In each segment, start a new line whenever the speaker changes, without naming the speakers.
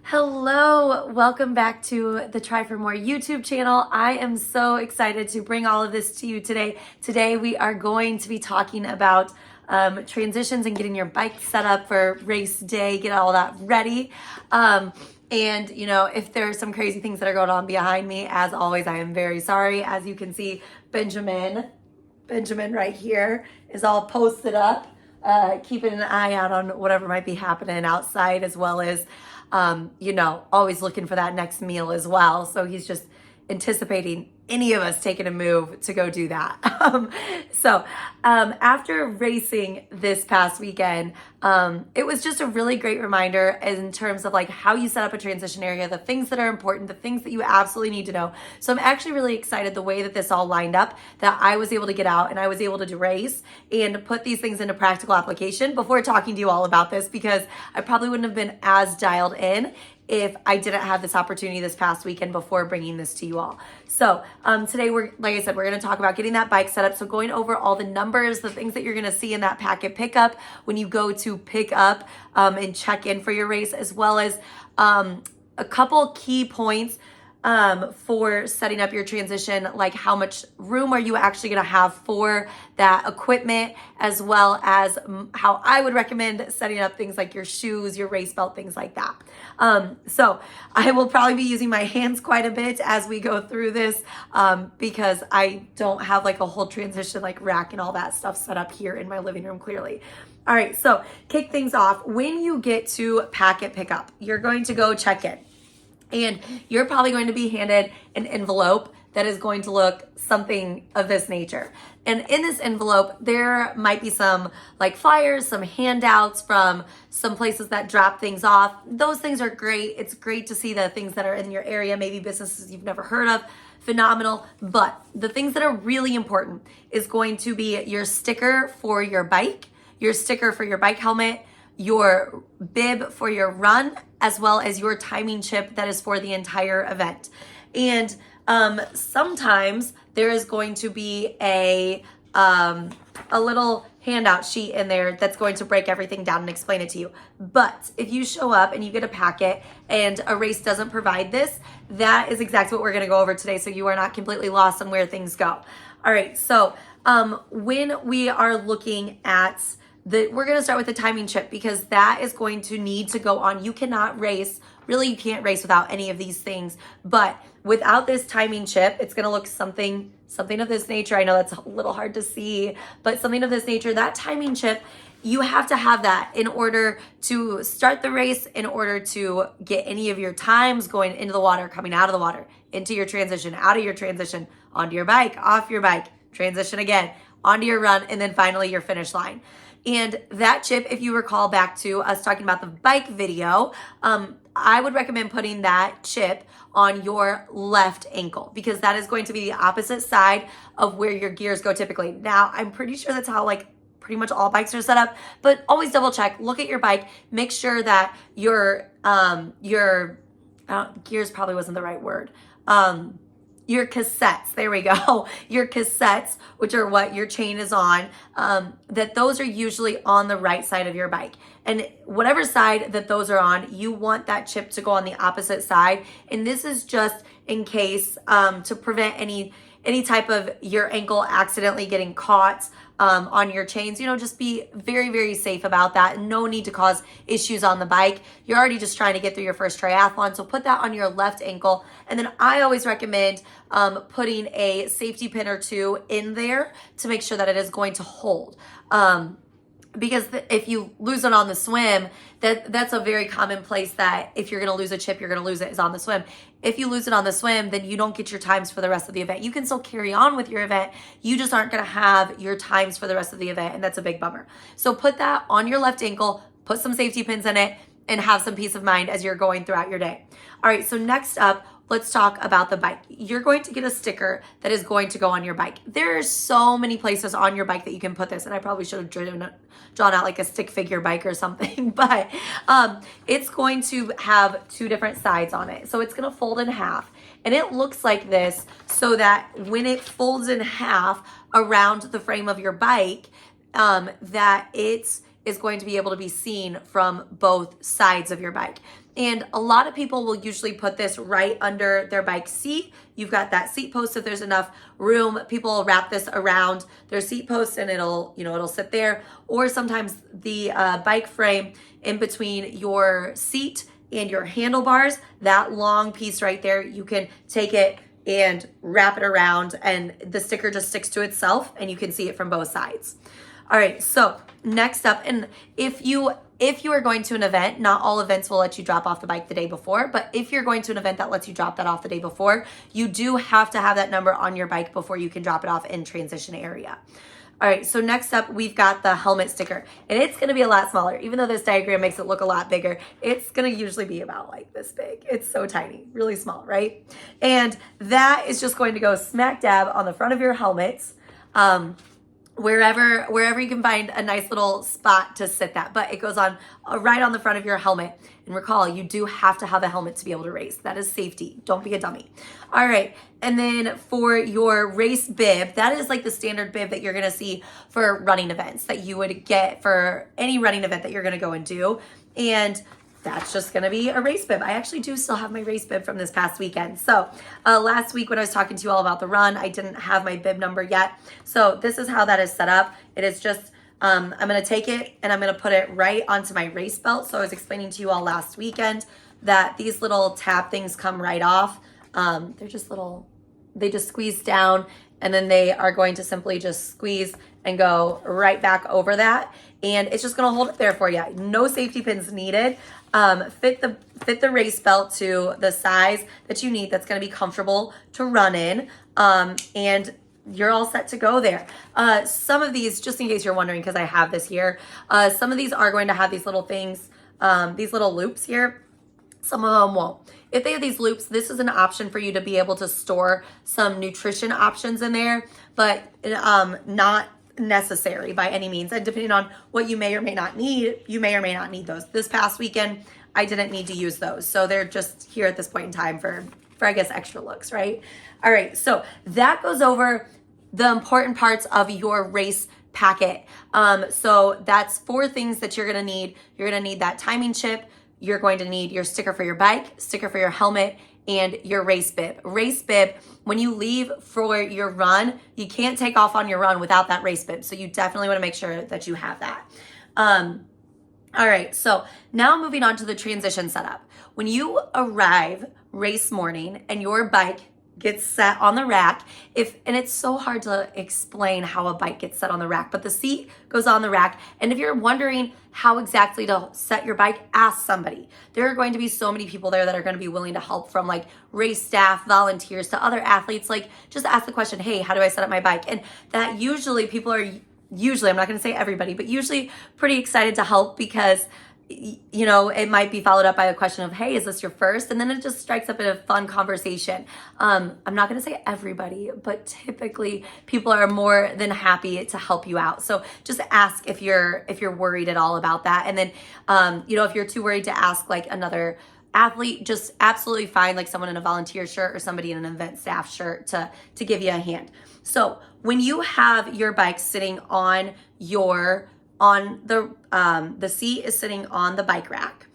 Hello, welcome back to the Try for More YouTube channel. I am so excited to bring all of this to you today. Today we are going to be talking about transitions and getting your bike set up for race day, get all that ready. And you know, if there's some crazy things that are going on behind me, as always, I am very sorry. As you can see, Benjamin right here is all posted up, keeping an eye out on whatever might be happening outside, as well as always looking for that next meal as well. So he's just anticipating any of us taking a move to go do that. After racing this past weekend, it was just a really great reminder in terms of like how you set up a transition area, the things that are important, the things that you absolutely need to know. So I'm actually really excited the way that this all lined up, that I was able to get out and I was able to race and put these things into practical application before talking to you all about this, because I probably wouldn't have been as dialed in if I didn't have this opportunity this past weekend before bringing this to you all. So today like I said, we're going to talk about getting that bike set up. So going over all the numbers, the things that you're going to see in that packet pickup when you go to pick up and check in for your race, as well as a couple key points for setting up your transition, like how much room are you actually going to have for that equipment, as well as how I would recommend setting up things like your shoes, your race belt, things like that. So I will probably be using my hands quite a bit as we go through this, because I don't have like a whole transition like rack and all that stuff set up here in my living room clearly. All right, so kick things off. When you get to packet pickup, you're going to go check in. And you're probably going to be handed an envelope that is going to look something of this nature. And in this envelope, there might be some like flyers, some handouts from some places that drop things off. Those things are great. It's great to see the things that are in your area, maybe businesses you've never heard of. Phenomenal. But the things that are really important is going to be your sticker for your bike, your sticker for your bike helmet, your bib for your run, as well as your timing chip that is for the entire event. And sometimes there is going to be a little handout sheet in there that's going to break everything down and explain it to you. But if you show up and you get a packet and a race doesn't provide this, that is exactly what we're going to go over today, so you are not completely lost on where things go. All right, so when we are looking at we're going to start with the timing chip, because that is going to need to go on. You cannot race, really you can't race without any of these things, but without this timing chip, it's going to look something of this nature. I know that's a little hard to see, but something of this nature. That timing chip, you have to have that in order to start the race, in order to get any of your times going into the water, coming out of the water, into your transition, out of your transition, onto your bike, off your bike, transition again, onto your run, and then finally your finish line. And that chip, if you recall back to us talking about the bike video, I would recommend putting that chip on your left ankle, because that is going to be the opposite side of where your gears go typically. Now, I'm pretty sure that's how like pretty much all bikes are set up, but always double check, look at your bike, make sure that your gears probably wasn't the right word. Your cassettes, there we go. Your cassettes, which are what your chain is on, that those are usually on the right side of your bike. And whatever side that those are on, you want that chip to go on the opposite side. And this is just in case to prevent any type of your ankle accidentally getting caught on your chains. Just be very, very safe about that. No need to cause issues on the bike. You're already just trying to get through your first triathlon. So put that on your left ankle. And then I always recommend putting a safety pin or two in there to make sure that it is going to hold. Because if you lose it on the swim, that's a very common place that if you're going to lose a chip, you're going to lose it, is on the swim. If you lose it on the swim, then you don't get your times for the rest of the event. You can still carry on with your event. You just aren't going to have your times for the rest of the event, and that's a big bummer. So put that on your left ankle, put some safety pins in it, and have some peace of mind as you're going throughout your day. All right, so next up, let's talk about the bike. You're going to get a sticker that is going to go on your bike. There are so many places on your bike that you can put this, and I probably should have drawn out like a stick figure bike or something, but it's going to have two different sides on it. So it's going to fold in half, and it looks like this, so that when it folds in half around the frame of your bike, that it's is going to be able to be seen from both sides of your bike. And a lot of people will usually put this right under their bike seat. You've got that seat post. If there's enough room, people will wrap this around their seat post and it'll sit there. Or sometimes the bike frame in between your seat and your handlebars, that long piece right there, you can take it and wrap it around and the sticker just sticks to itself and you can see it from both sides. All right, so next up, and if you are going to an event, not all events will let you drop off the bike the day before, but if you're going to an event that lets you drop that off the day before, you do have to have that number on your bike before you can drop it off in transition area. All right, so next up, we've got the helmet sticker, and it's gonna be a lot smaller. Even though this diagram makes it look a lot bigger, it's gonna usually be about like this big. It's so tiny, really small, right? And that is just going to go smack dab on the front of your helmets, wherever you can find a nice little spot to sit that, but it goes on right on the front of your helmet. And recall, you do have to have a helmet to be able to race. That is safety. Don't be a dummy. All right. And then for your race bib, that is like the standard bib that you're going to see for running events that you would get for any running event that you're going to go and do. And that's just going to be a race bib. I actually do still have my race bib from this past weekend. So last week when I was talking to you all about the run, I didn't have my bib number yet. So this is how that is set up. It is just, I'm going to take it and I'm going to put it right onto my race belt. So I was explaining to you all last weekend that these little tab things come right off. They're just little, they just squeeze down and then they are going to simply just squeeze and go right back over that. And it's just going to hold it there for you. No safety pins needed. Fit the race belt to the size that you need that's going to be comfortable to run in. And you're all set to go there. Some of these, just in case you're wondering, because I have this here, some of these are going to have these little things, these little loops here. Some of them won't. If they have these loops, this is an option for you to be able to store some nutrition options in there, but not necessary by any means. And depending on what you may or may not need, you may or may not need those. This past weekend, I didn't need to use those. So they're just here at this point in time for I guess, extra looks, right? All right, so that goes over the important parts of your race packet. So that's 4 things that you're gonna need. You're gonna need that timing chip. You're going to need your sticker for your bike, sticker for your helmet, and your race bib. Race bib, when you leave for your run, you can't take off on your run without that race bib. So you definitely wanna make sure that you have that. All right, so now moving on to the transition setup. When you arrive race morning and your bike gets set on the rack, and it's so hard to explain how a bike gets set on the rack, but the seat goes on the rack. And if you're wondering how exactly to set your bike, ask somebody. There are going to be so many people there that are going to be willing to help, from like race staff, volunteers, to other athletes. Like, just ask the question, hey, how do I set up my bike? And that usually people are I'm not going to say everybody, but usually pretty excited to help, because you know, it might be followed up by a question of, hey, is this your first? And then it just strikes up in a fun conversation. I'm not going to say everybody, but typically people are more than happy to help you out. So just ask if you're worried at all about that. And then, you know, if you're too worried to ask like another athlete, just absolutely fine, like someone in a volunteer shirt or somebody in an event staff shirt to give you a hand. So when you have your bike sitting on the seat is sitting on the bike rack.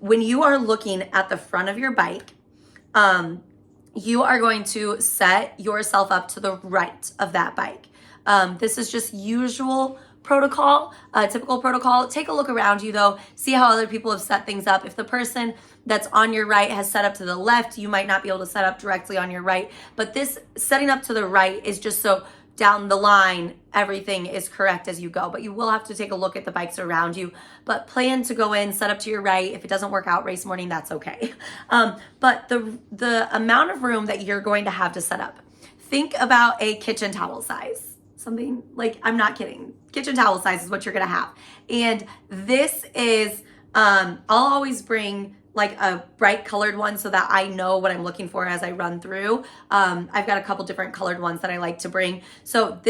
When you are looking at the front of your bike, you are going to set yourself up to the right of that bike. This is just usual protocol, typical protocol. Take a look around you though, see how other people have set things up. If the person that's on your right has set up to the left, you might not be able to set up directly on your right, but this setting up to the right is just so down the line, everything is correct as you go, but you will have to take a look at the bikes around you, but plan to go in, set up to your right. If it doesn't work out race morning, that's okay. But the amount of room that you're going to have to set up, think about a kitchen towel size, something like, I'm not kidding, kitchen towel size is what you're going to have. And this is, I'll always bring like a bright colored one so that I know what I'm looking for as I run through. I've got a couple different colored ones that I like to bring. So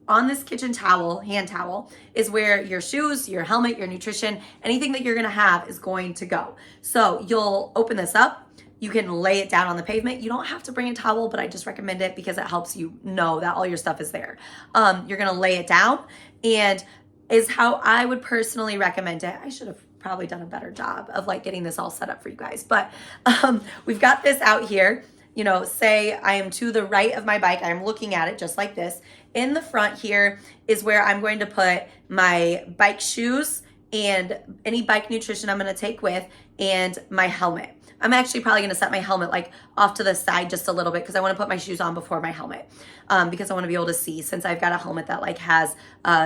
on this kitchen towel, hand towel, is where your shoes, your helmet, your nutrition, anything that you're gonna have is going to go. So you'll open this up. You can lay it down on the pavement. You don't have to bring a towel, but I just recommend it because it helps you know that all your stuff is there. You're gonna lay it down, and is how I would personally recommend it. I should have probably done a better job of like getting this all set up for you guys. But we've got this out here. You know, say I am to the right of my bike. I'm looking at it just like this. In the front here is where I'm going to put my bike shoes and any bike nutrition I'm going to take with, and my helmet. I'm actually probably going to set my helmet like off to the side just a little bit because I want to put my shoes on before my helmet, because I want to be able to see, since I've got a helmet that like has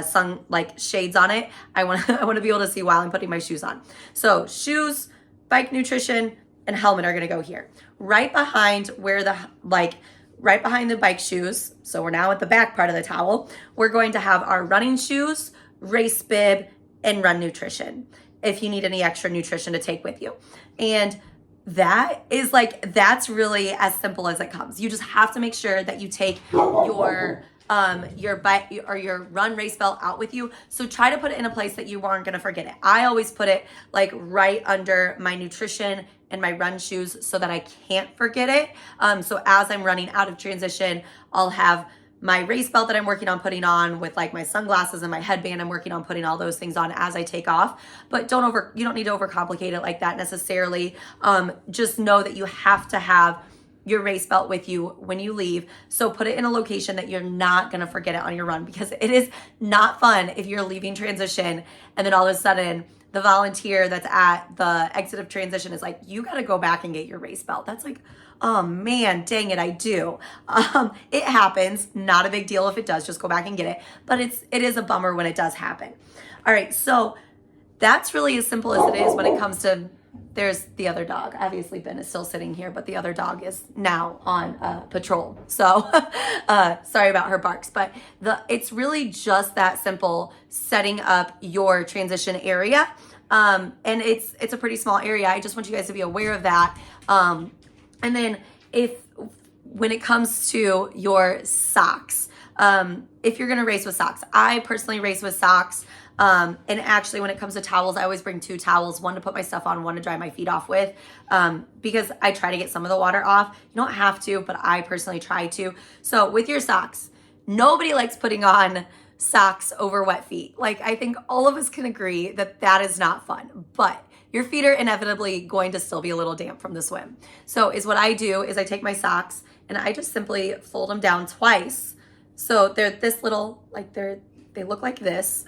sun like shades on it. I want to be able to see while I'm putting my shoes on. So shoes, bike nutrition, and helmet are going to go here. Right behind where right behind the bike shoes, so we're now at the back part of the towel, we're going to have our running shoes, race bib, and run nutrition if you need any extra nutrition to take with you. And that's really as simple as it comes. You just have to make sure that you take your bike or your run race belt out with you. So try to put it in a place that you aren't going to forget it. I always put it like right under my nutrition and my run shoes so that I can't forget it. So as I'm running out of transition, I'll have my race belt that I'm working on putting on with like my sunglasses and my headband. I'm working on putting all those things on as I take off, but you don't need to overcomplicate it like that necessarily. Just know that you have to have your race belt with you when you leave. So put it in a location that you're not going to forget it on your run, because it is not fun if you're leaving transition and then all of a sudden the volunteer that's at the exit of transition is like, you got to go back and get your race belt. That's like, oh man, dang it, I do. It happens. Not a big deal if it does. Just go back and get it. But it is a bummer when it does happen. All right, so that's really as simple as it is when it comes to, there's the other dog. Obviously, Ben is still sitting here, but the other dog is now on patrol. So sorry about her barks, but it's really just that simple, setting up your transition area. And it's a pretty small area. I just want you guys to be aware of that. And then when it comes to your socks, if you're going to race with socks, I personally race with socks. And actually when it comes to towels, I always bring 2 towels, one to put my stuff on, one to dry my feet off with, because I try to get some of the water off. You don't have to, but I personally try to. So with your socks, nobody likes putting on socks over wet feet. Like, I think all of us can agree that that is not fun, but your feet are inevitably going to still be a little damp from the swim. So what I do is I take my socks and I just simply fold them down twice. So they're this little, like they look like this.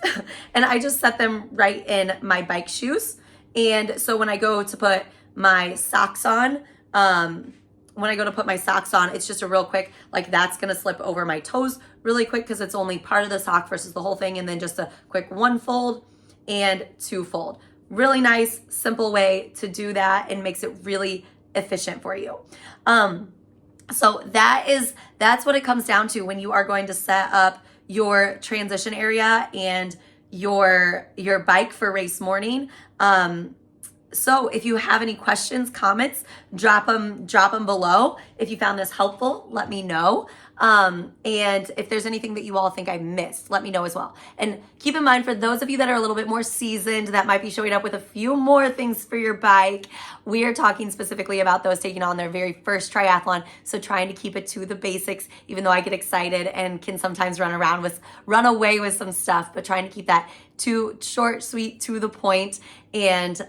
And I just set them right in my bike shoes. And so when I go to put my socks on, it's just a real quick, like that's gonna slip over my toes really quick because it's only part of the sock versus the whole thing. And then just a quick 1 fold and 2 fold. Really nice, simple way to do that, and makes it really efficient for you. So that's what it comes down to when you are going to set up your transition area and your bike for race morning. So if you have any questions, comments, drop them below. If you found this helpful, let me know. And if there's anything that you all think I missed, let me know as well. And keep in mind, for those of you that are a little bit more seasoned, that might be showing up with a few more things for your bike, we are talking specifically about those taking on their very first triathlon. So trying to keep it to the basics, even though I get excited and can sometimes run away with some stuff, but trying to keep that too short, sweet, to the point. And,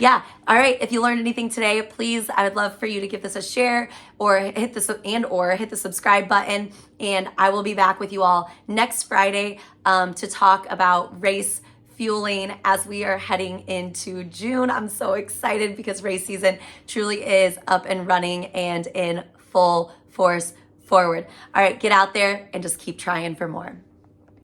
yeah. All right. If you learned anything today, please, I would love for you to give this a share or hit the subscribe button. And I will be back with you all next Friday to talk about race fueling as we are heading into June. I'm so excited because race season truly is up and running and in full force forward. All right. Get out there and just keep trying for more.